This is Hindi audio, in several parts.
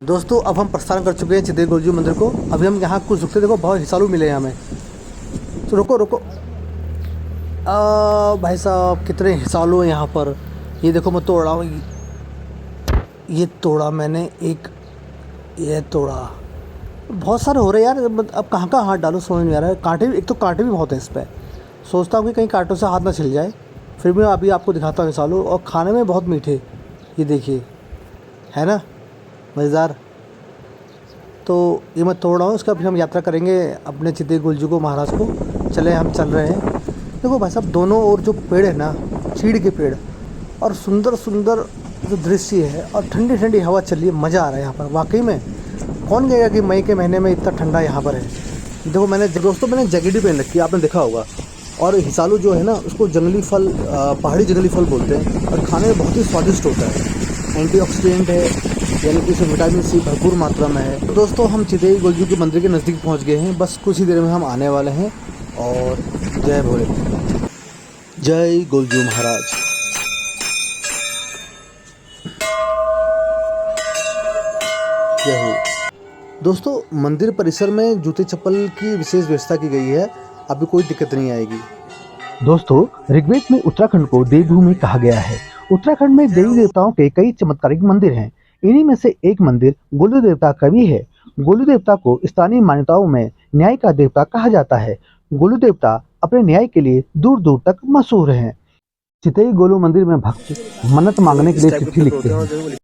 दोस्तों अब हम प्रस्थान कर चुके हैं चिदेय गुरुजी मंदिर को। अभी हम यहाँ कुछ रुकते, देखो बहुत हिसालू मिले हैं हमें। तो रुको रुको, भाई साहब कितने हिसालू हैं यहाँ पर। ये देखो मैं तोड़ रहा हूँ, ये तोड़ा मैंने एक, ये तोड़ा। बहुत सारे हो रहे हैं यार, अब कहाँ कहाँ हाथ डालो समझ नहीं आ रहा है। कांटे भी, एक तो कांटे भी बहुत हैं इस पर। सोचता हूँ कि कहीं कांटों से हाथ ना छिल जाए। फिर भी अभी आपको दिखाता हूँ हिसालू, और खाने में बहुत मीठे। ये देखिए, है ना मज़ेदार। तो ये मैं तोड़ रहा हूँ, इसका फिर हम यात्रा करेंगे अपने चिदेय गुरुजी को महाराज को। चले हम चल रहे हैं। देखो भाई साहब दोनों ओर जो पेड़ है ना, चीड़ के पेड़, और सुंदर सुंदर जो दृश्य है, और ठंडी ठंडी हवा चल रही है, मज़ा आ रहा है यहाँ पर वाकई में। कौन कहेगा कि मई के महीने में इतना ठंडा यहाँ पर है। देखो मैंने दोस्तों जैकेट भी पहन रखी है, आपने देखा होगा। और हिसालू जो है ना, उसको जंगली फल, पहाड़ी जंगली फल बोलते हैं, और खाने में बहुत ही स्वादिष्ट होता है। एंटीऑक्सीडेंट है, यानी कि इसमें विटामिन सी भरपूर मात्रा में है। तो दोस्तों हम चिदेय गुरुजी के मंदिर के नज़दीक पहुंच गए हैं, बस कुछ ही देर में हम आने वाले हैं। और जय भोले, जय गुरुजी महाराज। जय हो। दोस्तों मंदिर परिसर में जूते चप्पल की विशेष व्यवस्था की गई है, अभी कोई दिक्कत नहीं आएगी। दोस्तों ऋग्वेद में उत्तराखंड को देवभूमि कहा गया है। उत्तराखंड में देवी देवताओं के कई चमत्कारिक मंदिर हैं। इन्हीं में से एक मंदिर गोलू देवता का भी है। गोलू देवता को स्थानीय मान्यताओं में न्याय का देवता कहा जाता है। गोलू देवता अपने न्याय के लिए दूर दूर तक मशहूर हैं। चितेई गोलू मंदिर में भक्त मन्नत मांगने के लिए चिट्ठी लिखते हैं।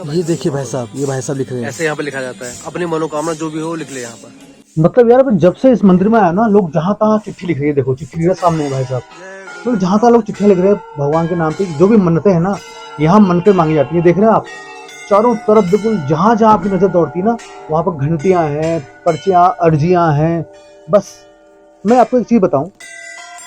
ये देखिए भाई साहब, ये भाई साहब लिख रहे हैं। ऐसे यहाँ पे लिखा जाता है, अपनी मनोकामना जो भी हो लिख ले यहाँ पर। मतलब यार जब से इस मंदिर में आया ना, लोग जहाँ तहाँ चिट्ठी लिख रहे हैं। देखो चिट्ठी मेरे सामने है भाई साहब। तो जहाँ तहाँ लोग चिट्ठियाँ लिख रहे हैं भगवान के नाम पे, जो भी मन्नतें हैं ना, यहाँ मन्नतें मांगी जाती है। देख रहे हैं आप, चारों तरफ बिल्कुल जहाँ जहाँ आपकी नजर दौड़ती है ना, वहाँ पर घंटियाँ हैं, पर्चियाँ, अर्जियाँ हैं। बस मैं आपको एक चीज बताऊं,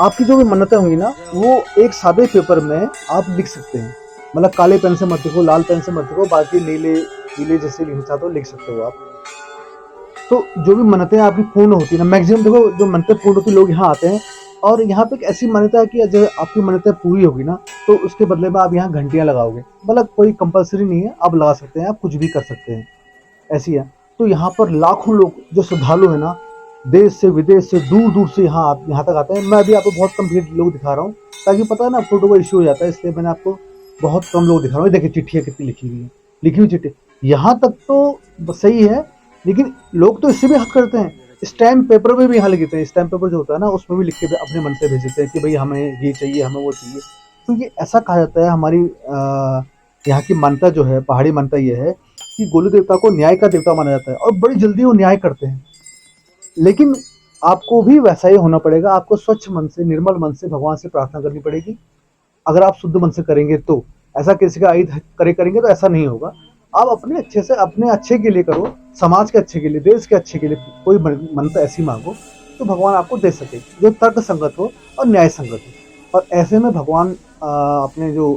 आपकी जो भी मन्नतें होंगी ना, वो एक सादे पेपर में आप लिख सकते हैं। मतलब काले पेन से मत लिखो, लाल पेन से मत लिखो, बाकी नीले नीले जैसे लिखना चाहते हो लिख सकते हो आप। तो जो भी मन्नतें आपकी पूर्ण होती है ना, मैक्सिमम देखो जो मन्नतें पूर्ण होती है, लोग यहाँ आते हैं। और यहाँ पे एक ऐसी मान्यता है कि जब आपकी मन्नतें पूरी होगी ना, तो उसके बदले में आप यहाँ घंटियां लगाओगे। मतलब कोई कंपलसरी नहीं है, आप लगा सकते हैं, आप कुछ भी कर सकते हैं, ऐसी है। तो यहाँ पर लाखों लोग जो श्रद्धालु है ना, देश से विदेश से दूर दूर से यहाँ तक आते हैं। मैं अभी आपको बहुत कम लोग दिखा रहा हूँ, ताकि पता है ना फोटो का इश्यू हो जाता है, इसलिए मैंने आपको बहुत कम लोग दिखा रहा हूँ। देखिए चिट्ठियाँ कितनी लिखी हुई है, लिखी हुई चिट्ठी यहाँ तक तो सही है। लेकिन लोग तो इससे भी हद करते हैं, स्टैम्प पेपर में भी यहाँ लिखते हैं। स्टैम्प पेपर जो होता है ना, उसमें भी लिख के अपने मन से भेज देते हैं कि भाई हमें ये चाहिए, हमें वो चाहिए। तो ये ऐसा कहा जाता है, हमारी यहाँ की मान्यता जो है, पहाड़ी मान्यता ये है कि गोलू देवता को न्याय का देवता माना जाता है, और बड़ी जल्दी वो न्याय करते हैं। लेकिन आपको भी वैसा ही होना पड़ेगा। आपको स्वच्छ मन से, निर्मल मन से भगवान से प्रार्थना करनी पड़ेगी। अगर आप शुद्ध मन से करेंगे तो, ऐसा किसी का अहित करेंगे तो ऐसा नहीं होगा। आप अपने अच्छे से, अपने अच्छे के लिए करो, समाज के अच्छे के लिए, देश के अच्छे के लिए कोई मन्नत ऐसी मांगो तो भगवान आपको दे सके, जो तर्क संगत हो और न्याय संगत हो। और ऐसे में भगवान अपने जो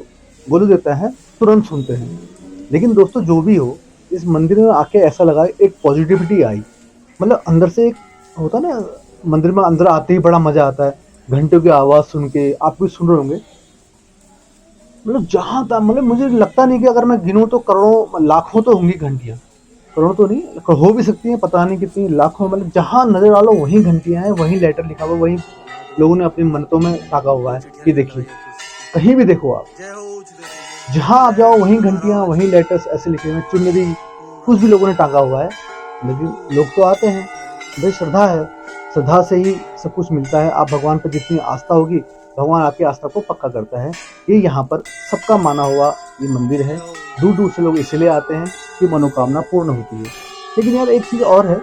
गोलू देता है तुरंत सुनते हैं। लेकिन दोस्तों जो भी हो, इस मंदिर में आके ऐसा लगा, एक पॉजिटिविटी आई। मतलब अंदर से एक होता ना, मंदिर में अंदर आते ही बड़ा मजा आता है। घंटों की आवाज सुन के, आप भी सुन रहे होंगे। मतलब जहाँ तक, मतलब मुझे लगता नहीं कि अगर मैं गिनूं तो करोड़ों लाखों तो होंगी घंटियाँ। करोड़ तो नहीं, हो भी सकती हैं, पता नहीं कितनी लाखों। मतलब जहाँ नजर डालो वहीं घंटियाँ हैं, वहीं लेटर लिखा हुआ, वहीं लोगों ने अपनी मन्नतों में टाका हुआ है। ये देखिए, कहीं भी देखो आप, जहाँ आप जाओ वहीं घंटियाँ, वहीं लेटर्स ऐसे लिखे हुए हैं, चुनरी, कुछ भी लोगों ने टांगा हुआ है। लेकिन लोग तो आते हैं, भाई श्रद्धा है, श्रद्धा से ही सब कुछ मिलता है। आप भगवान पर जितनी आस्था होगी, भगवान आपकी आस्था को पक्का करता है। ये यहाँ पर सबका माना हुआ ये मंदिर है। दूर दूर से लोग इसलिए आते हैं कि मनोकामना पूर्ण होती है। लेकिन यार एक चीज़ और है,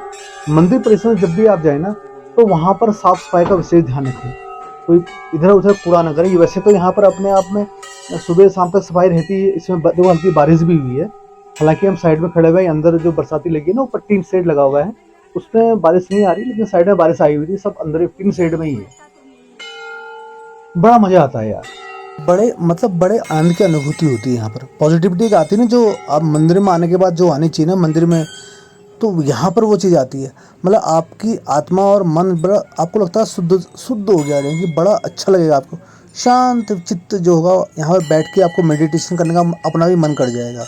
मंदिर परिसर में जब भी आप जाए ना, तो वहाँ पर साफ सफाई का विशेष ध्यान रखें। कोई इधर उधर कूड़ा न करे। वैसे तो यहाँ पर अपने आप में सुबह शाम तक सफाई रहती है। इसमें दो हल्की बारिश भी हुई है, हालांकि हम साइड में खड़े हुए हैं। अंदर जो बरसाती लगी है ना, ऊपर टीन शेड लगा हुआ है, उसमें बारिश नहीं आ रही, लेकिन साइड में बारिश आई हुई थी। सब अंदर टीन शेड में ही है। बड़ा मजा आता है यार। बड़े आनंद की अनुभूति होती है यहाँ पर। पॉजिटिविटी आती है ना, जो आप मंदिर में आने के बाद जो आनी चाहिए ना मंदिर में, तो यहाँ पर वो चीज़ आती है। मतलब आपकी आत्मा और मन बड़ा, आपको लगता है शुद्ध शुद्ध हो गया, यानी कि बड़ा अच्छा लगेगा आपको। शांत चित्त जो होगा यहाँ पर बैठ के आपको मेडिटेशन करने का अपना भी मन कर जाएगा।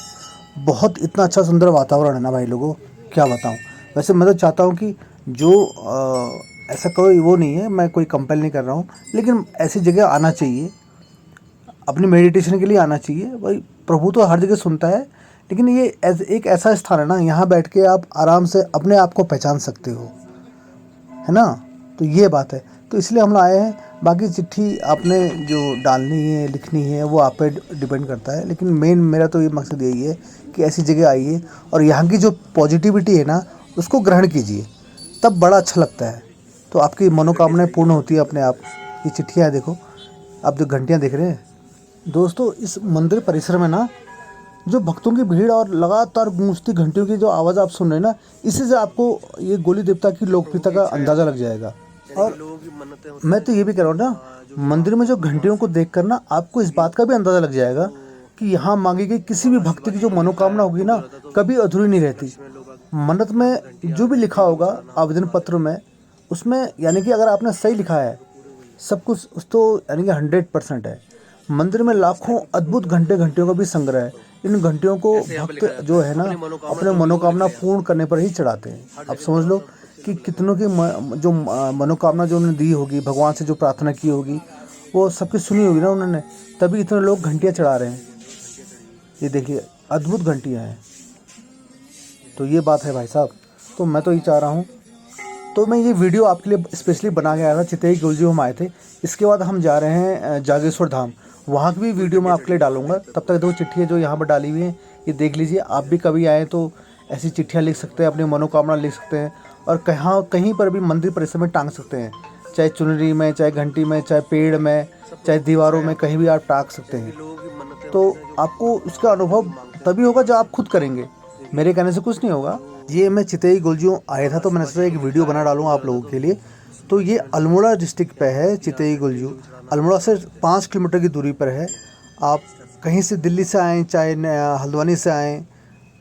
बहुत इतना अच्छा सुंदर वातावरण है ना भाई लोगों, क्या बताऊँ। वैसे मैं तो चाहता हूँ कि जो ऐसा कोई वो नहीं है, मैं कोई कंपेल नहीं कर रहा हूँ, लेकिन ऐसी जगह आना चाहिए, अपनी मेडिटेशन के लिए आना चाहिए भाई। प्रभु तो हर जगह सुनता है, लेकिन ये एक ऐसा स्थान है ना, यहाँ बैठ के आप आराम से अपने आप को पहचान सकते हो, है ना। तो ये बात है, तो इसलिए हम लोग आए हैं। बाकी चिट्ठी आपने जो डालनी है लिखनी है वो आप पे डिपेंड करता है, लेकिन मेन मेरा तो ये मकसद यही है कि ऐसी जगह आइए और यहाँ की जो पॉजिटिविटी है ना उसको ग्रहण कीजिए, तब बड़ा अच्छा लगता है। तो आपकी मनोकामनाएं पूर्ण होती है अपने आप। ये चिट्ठियाँ देखो, आप जो घंटियाँ देख रहे हैं दोस्तों, इस मंदिर परिसर में ना जो भक्तों की भीड़ और लगातार गूंजती घंटियों की जो आवाज़ आप सुन रहे हैं ना, इसी से आपको ये गोली देवता की लोकप्रियता का अंदाज़ा लग जाएगा। और मैं तो ये भी कह रहा हूँ ना, मंदिर में जो घंटियों को देख कर ना आपको इस बात का भी अंदाज़ा लग जाएगा कि यहाँ मांगी गई किसी भी भक्ति की जो मनोकामना होगी ना, कभी अधूरी नहीं रहती। मन्नत में जो भी लिखा होगा आवेदन पत्र में, उसमें यानी कि अगर आपने सही लिखा है सब कुछ, उस तो यानी कि 100% है। मंदिर में लाखों अद्भुत घंटियों का भी संग्रह है। इन घंटियों को भक्त जो है ना अपने मनोकामना पूर्ण करने पर ही चढ़ाते हैं। अब समझ लो कि कितनों की जो मनोकामना जो उन्होंने दी होगी, भगवान से जो प्रार्थना की होगी, वो सबकी सुनी होगी ना उन्होंने, तभी इतने लोग घंटियाँ चढ़ा रहे हैं। ये देखिए अद्भुत घंटियाँ हैं। तो ये बात है भाई साहब। तो मैं तो ये चाह रहा हूँ, तो मैं ये वीडियो आपके लिए स्पेशली बना के आया था। चितेई गुलजी हम आए थे, इसके बाद हम जा रहे हैं जागेश्वर धाम, वहाँ की भी वीडियो मैं आपके लिए डालूंगा। तब तक दो चिट्ठियाँ जो यहाँ पर डाली हुई हैं ये देख लीजिए। आप भी कभी आएँ तो ऐसी चिट्ठियाँ लिख सकते हैं, अपनी मनोकामना लिख सकते हैं, और कहीं पर भी मंदिर परिसर में टांग सकते हैं, चाहे चुनरी में, चाहे घंटी में, चाहे पेड़ में, चाहे दीवारों में, कहीं भी आप टांग सकते हैं। तो आपको उसका अनुभव तभी होगा जब आप खुद करेंगे, मेरे कहने से कुछ नहीं होगा। ये मैं चितेई गुलजियों आया था तो मैंने सोचा एक वीडियो बना डालूंगा आप लोगों के लिए। तो ये अल्मोड़ा डिस्ट्रिक्ट पे है चितेई गुलजियों, अल्मोड़ा से 5 किलोमीटर की दूरी पर है। आप कहीं से दिल्ली से आएँ, चाहे हल्द्वानी से आएँ,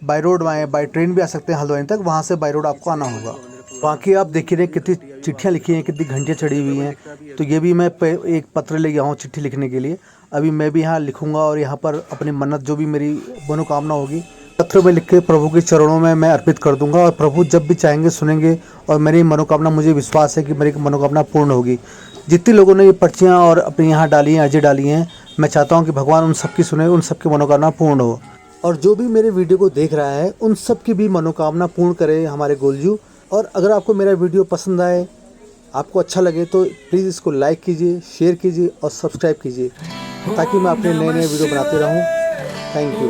बाई रोड आएँ, बाई ट्रेन भी आ सकते हैं हल्द्वानी तक, वहाँ से बाई रोड आपको आना होगा। बाकी आप देखिए रहे कितनी चिट्ठियाँ लिखी हैं, कितनी घंटियाँ चढ़ी हुई हैं। तो ये भी मैं एक पत्र ले गया हूँ चिट्ठी लिखने के लिए। अभी मैं भी यहाँ लिखूँगा और यहाँ पर अपनी मन्नत जो भी मेरी मनोकामना होगी पत्र में लिख के प्रभु के चरणों में मैं अर्पित कर दूंगा, और प्रभु जब भी चाहेंगे सुनेंगे, और मेरी मनोकामना, मुझे विश्वास है कि मेरी मनोकामना पूर्ण होगी। जितने लोगों ने ये पर्चियाँ और अपने यहाँ डाली हैं, अर्जी डाली हैं, मैं चाहता हूँ कि भगवान उन सबकी सुने, उन सबकी मनोकामना पूर्ण हो, और जो भी मेरे वीडियो को देख रहा है उन सब की भी मनोकामना पूर्ण करे हमारे गोलजू। और अगर आपको मेरा वीडियो पसंद आए, आपको अच्छा लगे, तो प्लीज़ इसको लाइक कीजिए, शेयर कीजिए और सब्सक्राइब कीजिए, ताकि मैं अपने नए वीडियो बनाते रहूँ। Thank you.